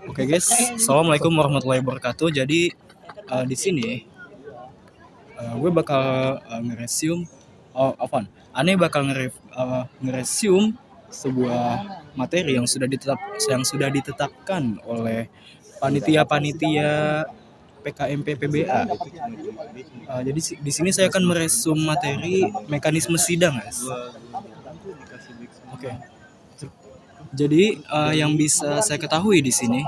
Oke guys, assalamualaikum warahmatullahi wabarakatuh. Jadi di sini gue bakal nge-resume, Aneh bakal nge-resume sebuah materi yang sudah ditetapkan oleh panitia PKMP PBA. Jadi di sini saya akan meresum materi mekanisme sidang, guys. Oke. Jadi yang bisa saya ketahui di sini,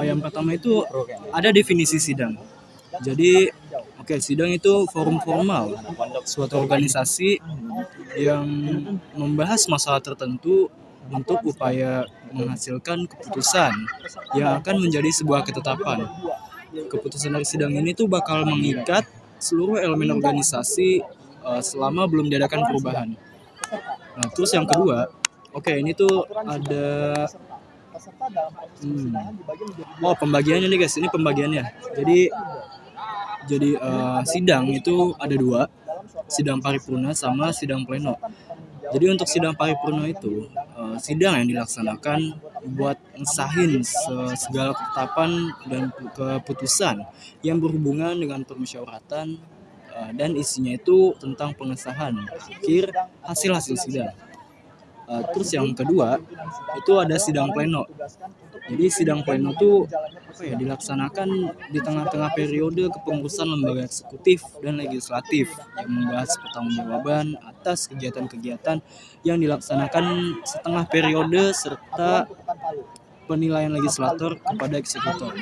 yang pertama itu ada definisi sidang. Jadi, sidang itu forum formal suatu organisasi yang membahas masalah tertentu untuk upaya menghasilkan keputusan yang akan menjadi sebuah ketetapan. Keputusan dari sidang ini tuh bakal mengikat seluruh elemen organisasi selama belum diadakan perubahan. Nah, terus yang kedua, ini tuh ada pembagiannya nih guys. Ini pembagiannya. Jadi sidang itu ada dua, sidang paripurna sama sidang pleno. Jadi untuk sidang paripurna itu sidang yang dilaksanakan buat ngesahin segala ketetapan dan keputusan yang berhubungan dengan permusyawaratan dan isinya itu tentang pengesahan akhir hasil sidang. Terus yang kedua itu ada sidang pleno. Jadi sidang pleno itu dilaksanakan di tengah-tengah periode kepengurusan lembaga eksekutif dan legislatif yang membahas pertanggungjawaban atas kegiatan-kegiatan yang dilaksanakan setengah periode serta penilaian legislator kepada eksekutor.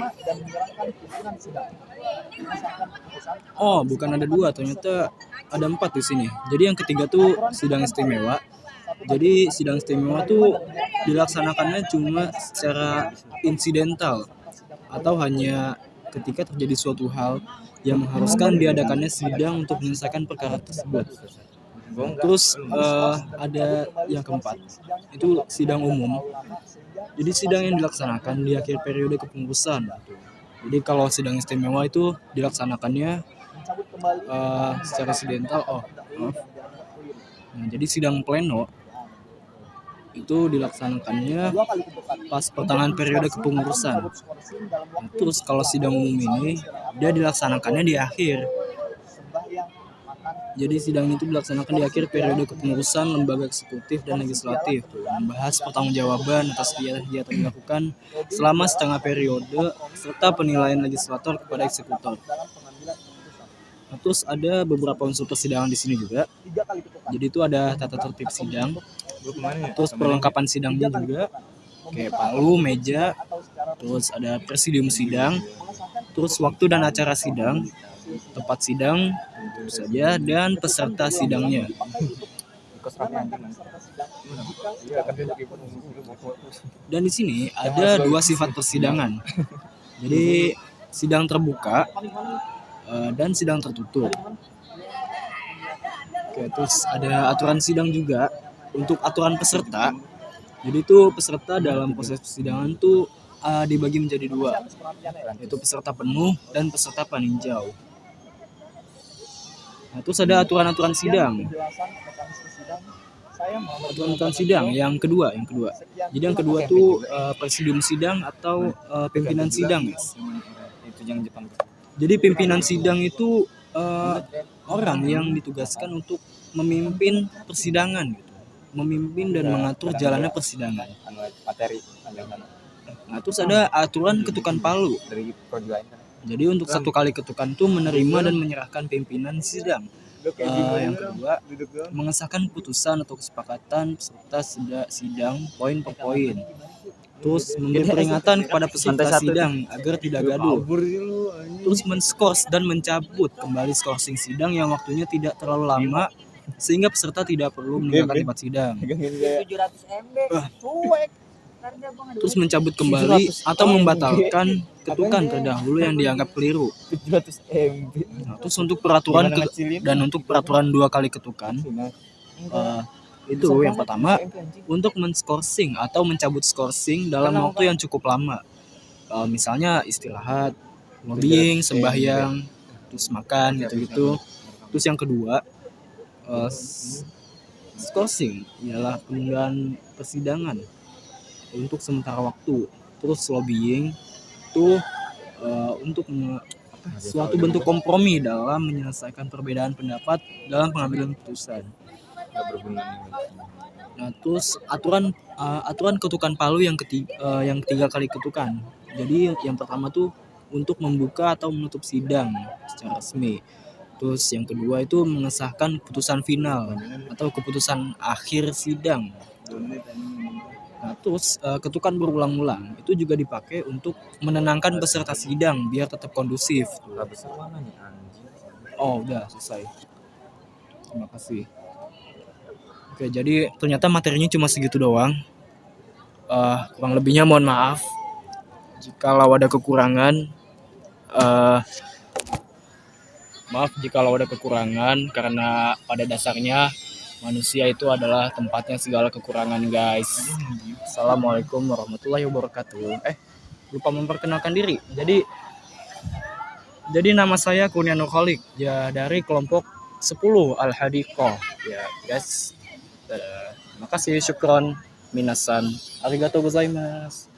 Bukan ada dua, ternyata ada 4 di sini. Jadi yang ketiga tuh sidang istimewa. Jadi sidang istimewa tuh dilaksanakannya cuma secara insidental atau hanya ketika terjadi suatu hal yang mengharuskan diadakannya sidang untuk menyelesaikan perkara tersebut. Terus ada yang keempat, itu sidang umum. Jadi sidang yang dilaksanakan di akhir periode kepengurusan. Jadi kalau sidang istimewa itu dilaksanakannya secara insidental. Nah, jadi sidang pleno itu dilaksanakannya pas pertengahan periode kepengurusan. Nah, terus kalau sidang umum ini dia dilaksanakannya di akhir. Jadi sidang itu dilaksanakan di akhir periode kepengurusan lembaga eksekutif dan legislatif, membahas pertanggungjawaban atas kegiatan dilakukan selama setengah periode serta penilaian legislator kepada eksekutor. Nah, terus ada beberapa unsur persidangan di sini juga. Jadi itu ada tata tertib sidang, terus perlengkapan sidangnya juga, kayak palu, meja, terus ada presidium sidang, terus waktu dan acara sidang, tempat sidang, tentu saja, dan peserta sidangnya. Dan di sini ada 2 sifat persidangan. Jadi sidang terbuka dan sidang tertutup. Terus ada aturan sidang juga. Untuk aturan peserta, jadi itu peserta dalam proses persidangan tuh dibagi menjadi 2, yaitu peserta penuh dan peserta paninjau. Nah, terus ada aturan sidang. Aturan sidang yang kedua. Jadi yang kedua tuh presidium sidang atau pimpinan sidang, guys. Itu yang Jepang. Jadi pimpinan sidang itu orang yang ditugaskan untuk memimpin persidangan gitu. Memimpin dan mengatur jalannya persidangan. Materi. Nah, terus ada aturan ketukan palu. Jadi untuk 1 kali ketukan itu menerima dan menyerahkan pimpinan sidang. Yang kedua, mengesahkan putusan atau kesepakatan peserta sidang poin per poin. Terus memberi peringatan kepada peserta sidang agar tidak gaduh. Terus men-skors dan mencabut kembali skorsing sidang yang waktunya tidak terlalu lama sehingga peserta tidak perlu meninggalkan tempat sidang. Terus mencabut kembali atau membatalkan ketukan terdahulu yang dianggap keliru. Nah, terus untuk peraturan dan untuk peraturan 2 kali ketukan, itu yang pertama untuk men-skorsing atau mencabut skorsing dalam waktu yang cukup lama. Misalnya istirahat, lobbying, sembahyang, terus makan gitu-gitu. Terus yang kedua, Skorsing ialah penundaan persidangan untuk sementara waktu. Terus lobbying itu untuk suatu bentuk kompromi dalam menyelesaikan perbedaan pendapat dalam pengambilan keputusan. Nggak berguna nih. Nah, terus aturan ketukan palu yang ketiga kali ketukan. Jadi yang pertama tuh untuk membuka atau menutup sidang secara resmi. Terus yang kedua itu mengesahkan keputusan final atau keputusan akhir sidang. Nah, terus ketukan berulang-ulang itu juga dipakai untuk menenangkan peserta sidang biar tetap kondusif. Nggak besar mana nih anjing. Oh, udah selesai. Terima kasih. Oke, jadi ternyata materinya cuma segitu doang. Kurang lebihnya mohon maaf. Jikalau ada kekurangan, maaf jikalau ada kekurangan karena pada dasarnya manusia itu adalah tempatnya segala kekurangan, guys. Assalamualaikum warahmatullahi wabarakatuh. Lupa memperkenalkan diri. Jadi nama saya Kurnia Nurholik ya, dari kelompok 10 Al-Hadiqah ya, guys. Terima kasih, syukron, minasan, arigatou gozaimasu.